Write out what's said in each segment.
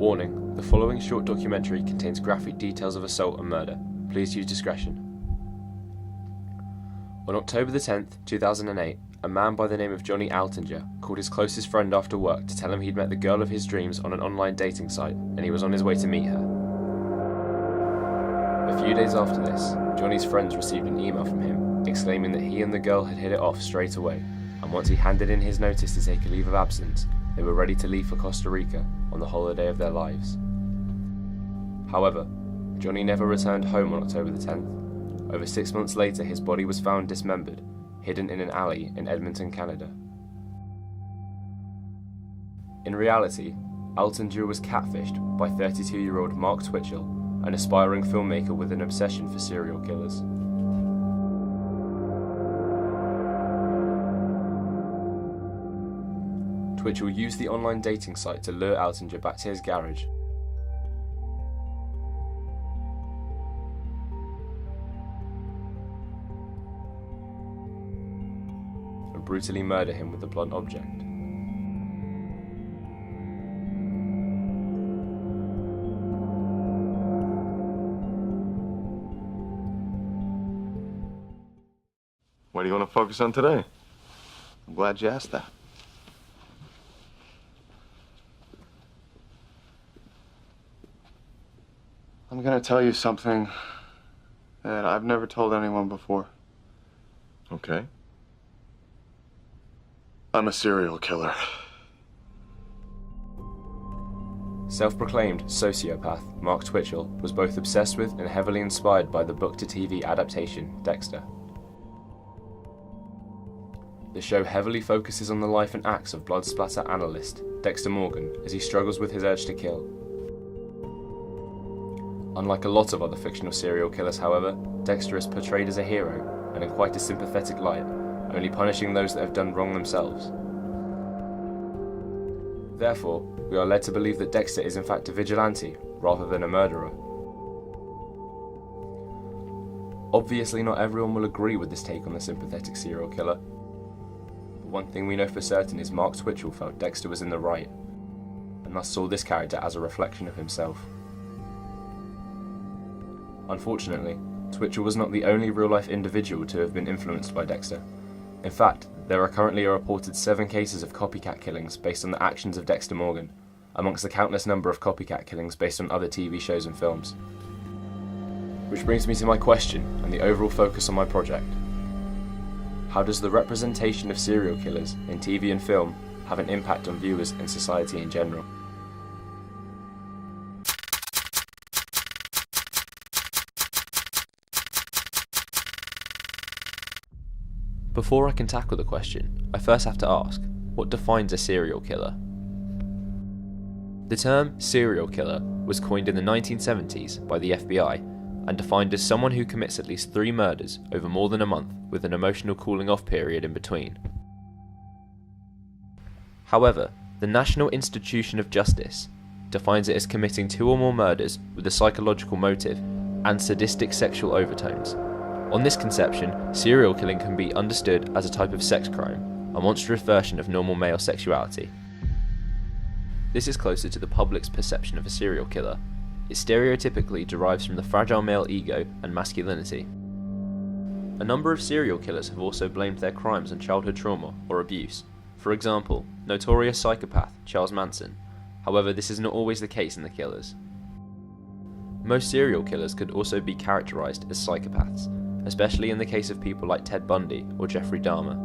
Warning, the following short documentary contains graphic details of assault and murder. Please use discretion. On October the 10th, 2008, a man by the name of Johnny Altinger called his closest friend after work to tell him he'd met the girl of his dreams on an online dating site and he was on his way to meet her. A few days after this, Johnny's friends received an email from him exclaiming that he and the girl had hit it off straight away, and once he handed in his notice to take a leave of absence, they were ready to leave for Costa Rica on the holiday of their lives. However, Johnny never returned home on October the 10th. Over 6 months later, his body was found dismembered, hidden in an alley in Edmonton, Canada. In reality, Altinger was catfished by 32-year-old Mark Twitchell, an aspiring filmmaker with an obsession for serial killers. Twitchell used the online dating site to lure Altinger back to his garage. And brutally murder him with a blunt object. What do you want to focus on today? I'm glad you asked that. I'm gonna tell you something that I've never told anyone before. Okay. I'm a serial killer. Self-proclaimed sociopath Mark Twitchell was both obsessed with and heavily inspired by the book-to-TV adaptation Dexter. The show heavily focuses on the life and acts of blood splatter analyst Dexter Morgan as he struggles with his urge to kill. Unlike a lot of other fictional serial killers, however, Dexter is portrayed as a hero and in quite a sympathetic light, only punishing those that have done wrong themselves. Therefore, we are led to believe that Dexter is in fact a vigilante rather than a murderer. Obviously, not everyone will agree with this take on the sympathetic serial killer. But one thing we know for certain is Mark Twitchell felt Dexter was in the right, and thus saw this character as a reflection of himself. Unfortunately, Twitchell was not the only real-life individual to have been influenced by Dexter. In fact, there are currently a reported 7 cases of copycat killings based on the actions of Dexter Morgan, amongst the countless number of copycat killings based on other TV shows and films. Which brings me to my question and the overall focus on my project. How does the representation of serial killers in TV and film have an impact on viewers and society in general? Before I can tackle the question, I first have to ask, what defines a serial killer? The term serial killer was coined in the 1970s by the FBI and defined as someone who commits at least 3 murders over more than a month with an emotional cooling off period in between. However, the National Institution of Justice defines it as committing 2 or more murders with a psychological motive and sadistic sexual overtones. On this conception, serial killing can be understood as a type of sex crime, a monstrous version of normal male sexuality. This is closer to the public's perception of a serial killer. It stereotypically derives from the fragile male ego and masculinity. A number of serial killers have also blamed their crimes on childhood trauma or abuse. For example, notorious psychopath Charles Manson. However, this is not always the case in the killers. Most serial killers could also be characterized as psychopaths, especially in the case of people like Ted Bundy or Jeffrey Dahmer.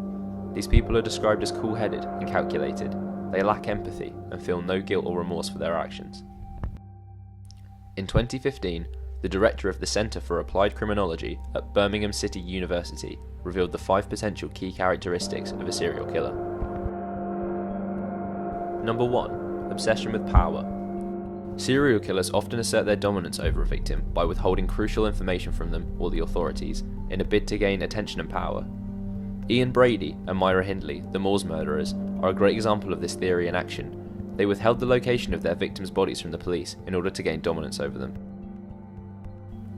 These people are described as cool-headed and calculated. They lack empathy and feel no guilt or remorse for their actions. In 2015, the director of the Center for Applied Criminology at Birmingham City University revealed the 5 potential key characteristics of a serial killer. Number 1. Obsession with power. Serial killers often assert their dominance over a victim by withholding crucial information from them or the authorities in a bid to gain attention and power. Ian Brady and Myra Hindley, the Moors murderers, are a great example of this theory in action. They withheld the location of their victims' bodies from the police in order to gain dominance over them.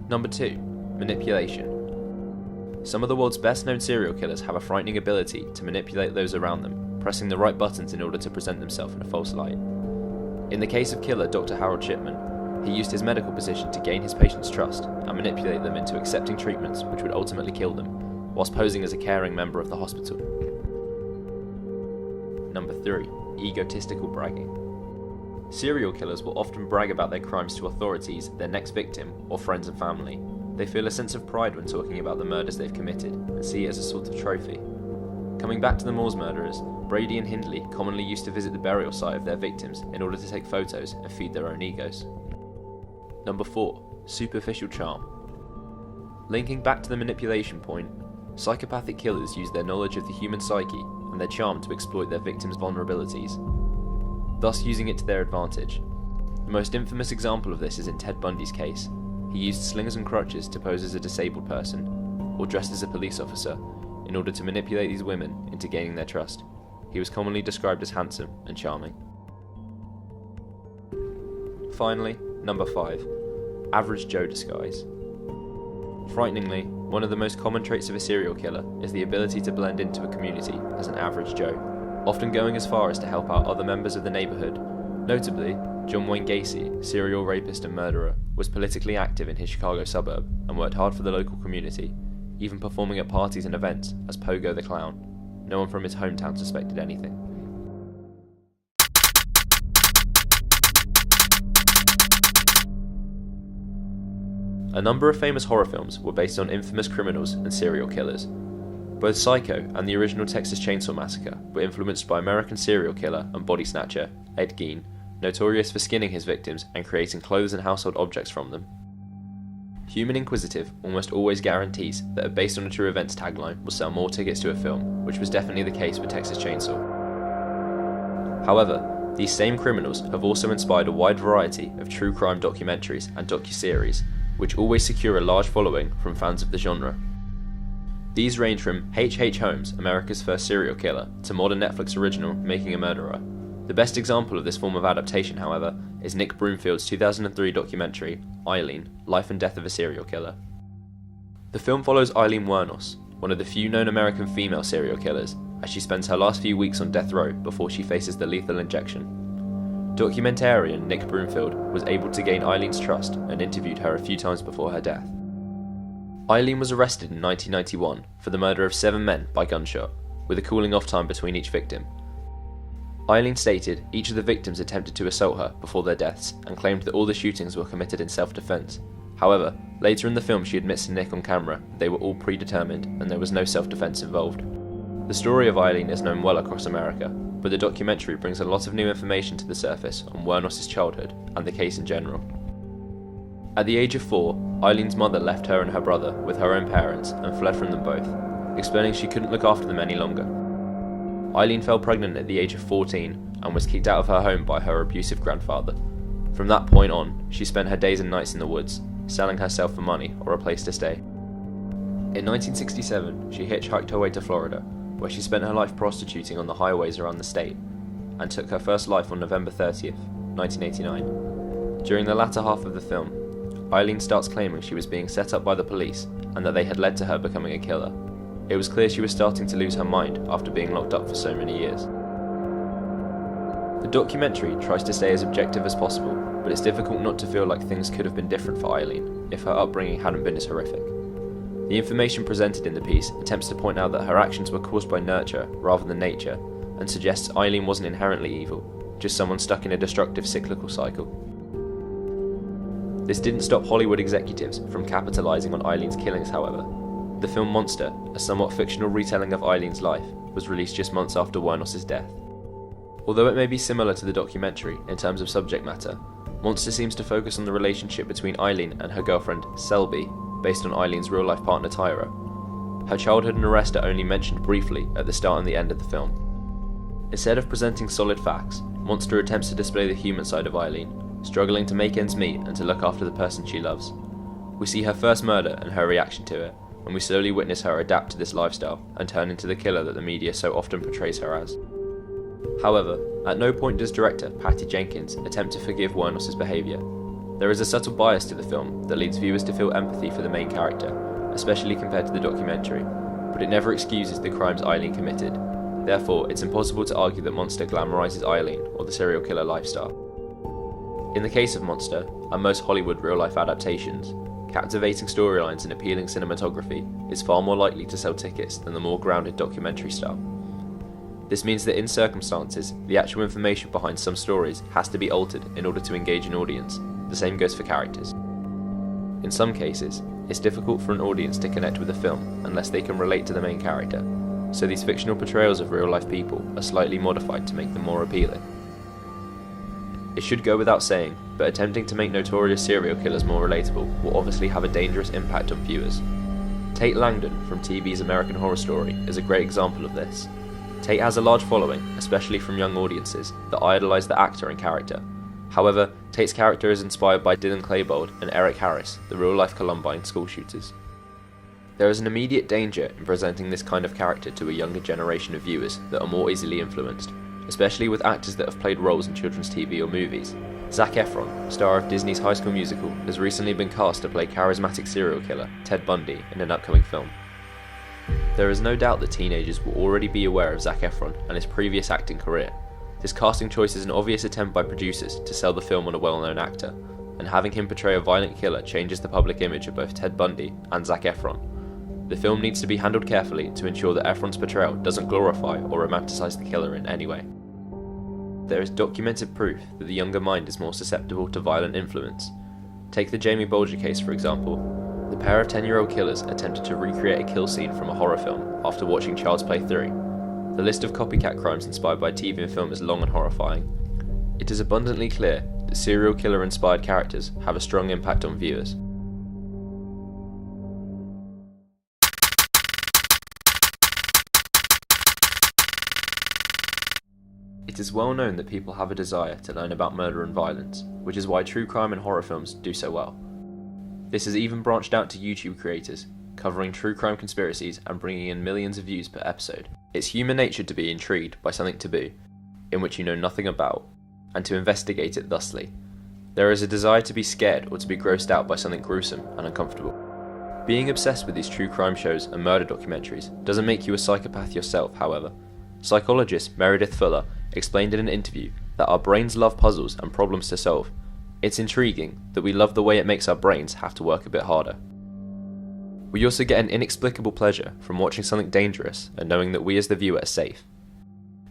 Number 2. Manipulation. Some of the world's best known serial killers have a frightening ability to manipulate those around them, pressing the right buttons in order to present themselves in a false light. In the case of killer Dr. Harold Shipman, he used his medical position to gain his patients' trust and manipulate them into accepting treatments which would ultimately kill them, whilst posing as a caring member of the hospital. Number 3. Egotistical bragging. Serial killers will often brag about their crimes to authorities, their next victim, or friends and family. They feel a sense of pride when talking about the murders they've committed, and see it as a sort of trophy. Coming back to the Moors murderers, Brady and Hindley commonly used to visit the burial site of their victims in order to take photos and feed their own egos. Number 4. Superficial charm. Linking back to the manipulation point, psychopathic killers use their knowledge of the human psyche and their charm to exploit their victims' vulnerabilities, thus using it to their advantage. The most infamous example of this is in Ted Bundy's case. He used slings and crutches to pose as a disabled person, or dressed as a police officer, in order to manipulate these women into gaining their trust. He was commonly described as handsome and charming. Finally, number 5. Average Joe disguise. Frighteningly, one of the most common traits of a serial killer is the ability to blend into a community as an average Joe, often going as far as to help out other members of the neighbourhood. Notably, John Wayne Gacy, serial rapist and murderer, was politically active in his Chicago suburb and worked hard for the local community, even performing at parties and events as Pogo the Clown. No one from his hometown suspected anything. A number of famous horror films were based on infamous criminals and serial killers. Both Psycho and the original Texas Chainsaw Massacre were influenced by American serial killer and body snatcher Ed Gein, notorious for skinning his victims and creating clothes and household objects from them. Human Inquisitive almost always guarantees that a based on a true events tagline will sell more tickets to a film, which was definitely the case with Texas Chainsaw. However, these same criminals have also inspired a wide variety of true crime documentaries and docuseries, which always secure a large following from fans of the genre. These range from H.H. Holmes, America's first serial killer, to modern Netflix original Making a Murderer. The best example of this form of adaptation, however, is Nick Broomfield's 2003 documentary, Eileen, Life and Death of a Serial Killer. The film follows Eileen Wuornos, one of the few known American female serial killers, as she spends her last few weeks on death row before she faces the lethal injection. Documentarian Nick Broomfield was able to gain Eileen's trust and interviewed her a few times before her death. Eileen was arrested in 1991 for the murder of 7 men by gunshot, with a cooling off time between each victim. Eileen stated each of the victims attempted to assault her before their deaths and claimed that all the shootings were committed in self-defense. However, later in the film she admits to Nick on camera they were all predetermined and there was no self-defense involved. The story of Eileen is known well across America, but the documentary brings a lot of new information to the surface on Wuornos' childhood and the case in general. At the age of 4, Eileen's mother left her and her brother with her own parents and fled from them both, explaining she couldn't look after them any longer. Eileen fell pregnant at the age of 14 and was kicked out of her home by her abusive grandfather. From that point on, she spent her days and nights in the woods, selling herself for money or a place to stay. In 1967, she hitchhiked her way to Florida, where she spent her life prostituting on the highways around the state, and took her first life on November 30th, 1989. During the latter half of the film, Eileen starts claiming she was being set up by the police and that they had led to her becoming a killer. It was clear she was starting to lose her mind after being locked up for so many years. The documentary tries to stay as objective as possible, but it's difficult not to feel like things could have been different for Eileen if her upbringing hadn't been as horrific. The information presented in the piece attempts to point out that her actions were caused by nurture rather than nature, and suggests Eileen wasn't inherently evil, just someone stuck in a destructive cyclical cycle. This didn't stop Hollywood executives from capitalizing on Eileen's killings, however. The film Monster, a somewhat fictional retelling of Eileen's life, was released just months after Wuornos' death. Although it may be similar to the documentary in terms of subject matter, Monster seems to focus on the relationship between Eileen and her girlfriend, Selby, based on Eileen's real-life partner Tyra. Her childhood and arrest are only mentioned briefly at the start and the end of the film. Instead of presenting solid facts, Monster attempts to display the human side of Eileen, struggling to make ends meet and to look after the person she loves. We see her first murder and her reaction to it, and we slowly witness her adapt to this lifestyle and turn into the killer that the media so often portrays her as. However, at no point does director Patty Jenkins attempt to forgive Wuornos' behaviour. There is a subtle bias to the film that leads viewers to feel empathy for the main character, especially compared to the documentary, but it never excuses the crimes Eileen committed. Therefore, it's impossible to argue that Monster glamorises Eileen or the serial killer lifestyle. In the case of Monster, and most Hollywood real-life adaptations, captivating storylines and appealing cinematography is far more likely to sell tickets than the more grounded documentary style. This means that in circumstances, the actual information behind some stories has to be altered in order to engage an audience. The same goes for characters. In some cases, it's difficult for an audience to connect with a film unless they can relate to the main character, so these fictional portrayals of real-life people are slightly modified to make them more appealing. It should go without saying, but attempting to make notorious serial killers more relatable will obviously have a dangerous impact on viewers. Tate Langdon from TV's American Horror Story is a great example of this. Tate has a large following, especially from young audiences, that idolise the actor and character. However, Tate's character is inspired by Dylan Klebold and Eric Harris, the real-life Columbine school shooters. There is an immediate danger in presenting this kind of character to a younger generation of viewers that are more easily influenced, especially with actors that have played roles in children's TV or movies. Zac Efron, star of Disney's High School Musical, has recently been cast to play charismatic serial killer Ted Bundy in an upcoming film. There is no doubt that teenagers will already be aware of Zac Efron and his previous acting career. This casting choice is an obvious attempt by producers to sell the film on a well-known actor, and having him portray a violent killer changes the public image of both Ted Bundy and Zac Efron. The film needs to be handled carefully to ensure that Efron's portrayal doesn't glorify or romanticize the killer in any way. There is documented proof that the younger mind is more susceptible to violent influence. Take the Jamie Bulger case for example. The pair of 10-year-old killers attempted to recreate a kill scene from a horror film after watching Child's Play 3. The list of copycat crimes inspired by TV and film is long and horrifying. It is abundantly clear that serial killer-inspired characters have a strong impact on viewers. It is well known that people have a desire to learn about murder and violence, which is why true crime and horror films do so well. This has even branched out to YouTube creators, covering true crime conspiracies and bringing in millions of views per episode. It's human nature to be intrigued by something taboo, in which you know nothing about, and to investigate it thusly. There is a desire to be scared or to be grossed out by something gruesome and uncomfortable. Being obsessed with these true crime shows and murder documentaries doesn't make you a psychopath yourself, however. Psychologist Meredith Fuller explained in an interview that our brains love puzzles and problems to solve. It's intriguing that we love the way it makes our brains have to work a bit harder. We also get an inexplicable pleasure from watching something dangerous and knowing that we as the viewer are safe.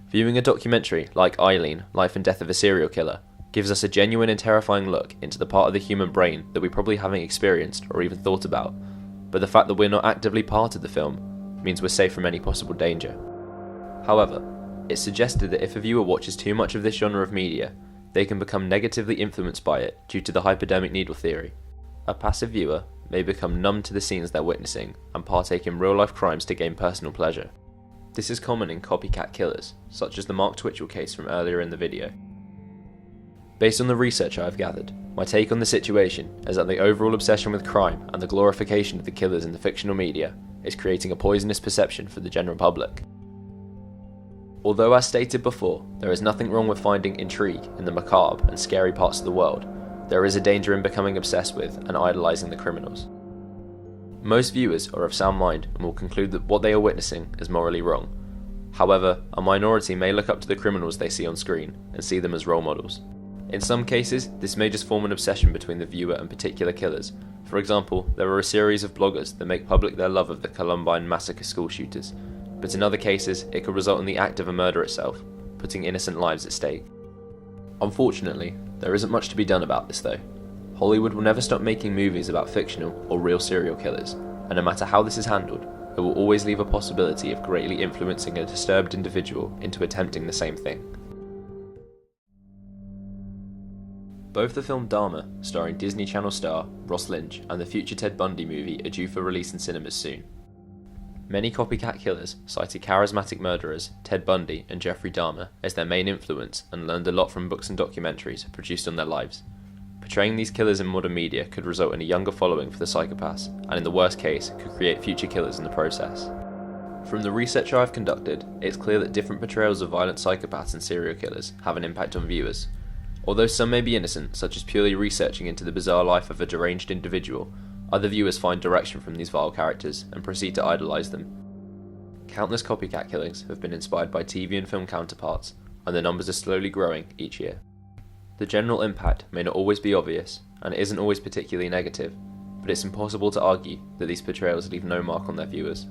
Viewing a documentary like Eileen, Life and Death of a Serial Killer gives us a genuine and terrifying look into the part of the human brain that we probably haven't experienced or even thought about, but the fact that we're not actively part of the film means we're safe from any possible danger. However, it's suggested that if a viewer watches too much of this genre of media, they can become negatively influenced by it due to the hypodermic needle theory. A passive viewer may become numb to the scenes they're witnessing and partake in real-life crimes to gain personal pleasure. This is common in copycat killers, such as the Mark Twitchell case from earlier in the video. Based on the research I have gathered, my take on the situation is that the overall obsession with crime and the glorification of the killers in the fictional media is creating a poisonous perception for the general public. Although, as stated before, there is nothing wrong with finding intrigue in the macabre and scary parts of the world, there is a danger in becoming obsessed with and idolising the criminals. Most viewers are of sound mind and will conclude that what they are witnessing is morally wrong. However, a minority may look up to the criminals they see on screen and see them as role models. In some cases, this may just form an obsession between the viewer and particular killers. For example, there are a series of bloggers that make public their love of the Columbine massacre school shooters, but in other cases, it could result in the act of a murder itself, putting innocent lives at stake. Unfortunately, there isn't much to be done about this though. Hollywood will never stop making movies about fictional or real serial killers, and no matter how this is handled, it will always leave a possibility of greatly influencing a disturbed individual into attempting the same thing. Both the film Dahmer, starring Disney Channel star Ross Lynch, and the future Ted Bundy movie are due for release in cinemas soon. Many copycat killers cited charismatic murderers Ted Bundy and Jeffrey Dahmer as their main influence and learned a lot from books and documentaries produced on their lives. Portraying these killers in modern media could result in a younger following for the psychopaths, and in the worst case, could create future killers in the process. From the research I've conducted, it's clear that different portrayals of violent psychopaths and serial killers have an impact on viewers. Although some may be innocent, such as purely researching into the bizarre life of a deranged individual, other viewers find direction from these vile characters and proceed to idolise them. Countless copycat killings have been inspired by TV and film counterparts, and the numbers are slowly growing each year. The general impact may not always be obvious, and isn't always particularly negative, but it's impossible to argue that these portrayals leave no mark on their viewers.